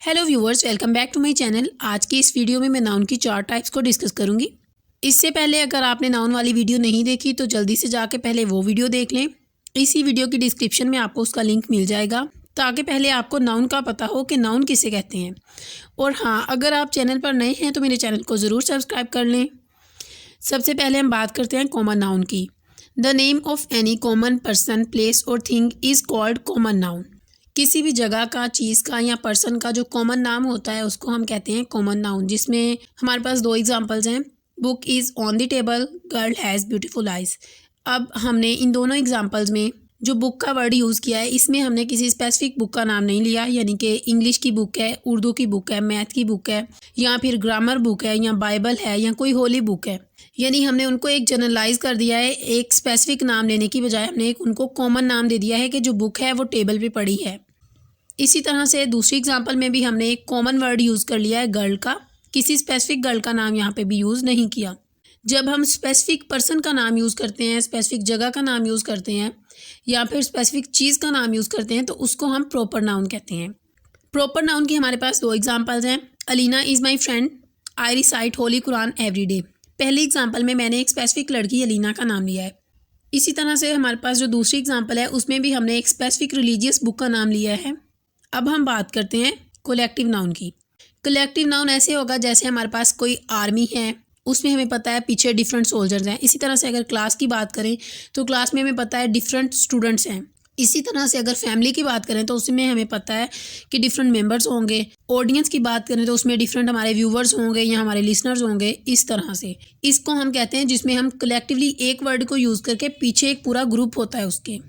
Hello viewers, welcome back to my channel. आज की इस वीडियो में मैं नाउन की 4 टाइप्स को डिस्कस करूंगी। इससे पहले अगर आपने नाउन वाली वीडियो नहीं देखी तो जल्दी से जाके पहले वो वीडियो देख लें। इसी वीडियो की डिस्क्रिप्शन में आपको उसका लिंक मिल जाएगा ताकि पहले आपको नाउन का पता हो कि नाउन किसे कहते हैं। और हाँ, अगर आप चैनल पर नए हैं तो मेरे चैनल को ज़रूर सब्सक्राइब कर लें। सबसे पहले हम बात करते हैं कॉमन नाउन की। The name of any common person, place और thing is called common noun. किसी भी जगह का, चीज़ का या पर्सन का जो कॉमन नाम होता है उसको हम कहते हैं कॉमन नाउन। जिसमें हमारे पास 2 एग्जांपल्स हैं। Book is on the table, girl has beautiful eyes. अब हमने इन दोनों एग्जांपल्स में जो बुक का वर्ड यूज़ किया है, इसमें हमने किसी स्पेसिफिक बुक का नाम नहीं लिया, यानी कि इंग्लिश की बुक है, उर्दू की बुक है, मैथ की बुक है, या फिर ग्रामर बुक है, या बाइबल है, या कोई होली बुक है। यानी हमने उनको एक जनरलाइज कर दिया है। एक स्पेसिफिक नाम लेने की बजाय हमने एक उनको कॉमन नाम दे दिया है कि जो बुक है वो टेबल पे पड़ी है। इसी तरह से दूसरी एग्जांपल में भी हमने एक कॉमन वर्ड यूज़ कर लिया है गर्ल का, किसी स्पेसिफिक गर्ल का नाम यहाँ पे भी यूज़ नहीं किया। जब हम स्पेसिफिक पर्सन का नाम यूज़ करते हैं, स्पेसिफिक जगह का नाम यूज़ करते हैं, या फिर स्पेसिफिक चीज़ का नाम यूज़ करते हैं तो उसको हम प्रॉपर नाउन कहते हैं। प्रॉपर नाउन की हमारे पास 2 एग्जाम्पल्स हैं। Alina is my friend, I recite Holi Quran every day. पहली एग्जाम्पल में मैंने एक स्पेसिफिक लड़की अलीना का नाम लिया है। इसी तरह से हमारे पास जो दूसरी एग्जाम्पल है उसमें भी हमने एक स्पेसिफिक रिलीजियस बुक का नाम लिया है। अब हम बात करते हैं कलेक्टिव नाउन की। कलेक्टिव नाउन ऐसे होगा जैसे हमारे पास कोई आर्मी है, उसमें हमें पता है पीछे डिफरेंट सोल्जर्स हैं। इसी तरह से अगर क्लास की बात करें तो क्लास में हमें पता है डिफरेंट स्टूडेंट्स हैं। इसी तरह से अगर फैमिली की बात करें तो उसमें हमें पता है कि डिफरेंट मेंबर्स होंगे। ऑडियंस की बात करें तो उसमें डिफरेंट हमारे व्यूवर्स होंगे या हमारे लिसनर्स होंगे। इस तरह से इसको हम कहते हैं जिसमें हम कलेक्टिवली एक वर्ड को यूज़ करके पीछे एक पूरा ग्रुप होता है उसके।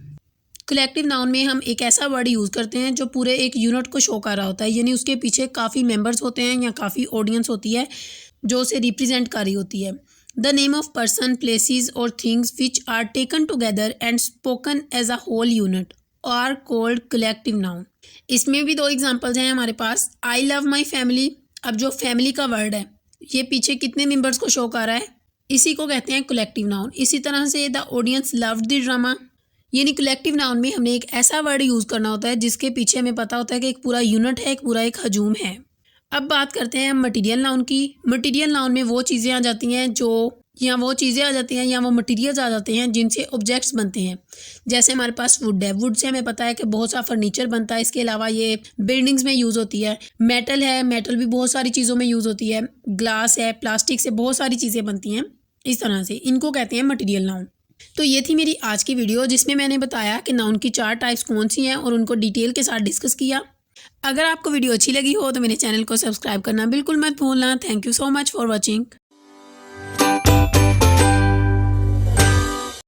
कलेक्टिव नाउन में हम एक ऐसा वर्ड यूज़ करते हैं जो पूरे एक यूनिट को शो कर रहा होता है, यानी उसके पीछे काफ़ी मेंबर्स होते हैं या काफ़ी ऑडियंस होती है जो उसे रिप्रेजेंट कर रही होती है। The name of person, places और things which are taken together and spoken as a whole unit are called collective noun. इसमें भी 2 एग्जाम्पल्स हैं हमारे पास। I love my family. अब जो फैमिली का वर्ड है ये पीछे कितने मेंबर्स को शो कर रहा है, इसी को कहते हैं कलेक्टिव नाउन। इसी तरह से the audience loved the drama, यानी कलेक्टिव नाउन में हमने एक ऐसा वर्ड यूज़ करना होता है जिसके पीछे हमें पता होता है कि एक पूरा यूनिट है, एक पूरा एक हजूम है। अब बात करते हैं हम मटीरियल नाउन की। मटीरियल नाउन में वो चीज़ें आ जाती हैं या वो मटीरियल्स आ जाते हैं जिनसे ऑब्जेक्ट्स बनते हैं। जैसे हमारे पास वुड है, वुड से हमें पता है कि बहुत सा फर्नीचर बनता है। इसके अलावा ये बिल्डिंग्स में यूज़ होती है। मेटल है, मेटल भी बहुत सारी चीज़ों में यूज़ होती है। ग्लास है, प्लास्टिक से बहुत सारी चीज़ें बनती हैं। इस तरह से इनको कहते हैं मटीरियल नाउन। तो ये थी मेरी आज की वीडियो जिसमें मैंने बताया कि नाउन की 4 टाइप्स कौन सी हैं और उनको डिटेल के साथ डिस्कस किया। अगर आपको वीडियो अच्छी लगी हो तो मेरे चैनल को सब्सक्राइब करना बिल्कुल मत भूलना। Thank you so much for watching.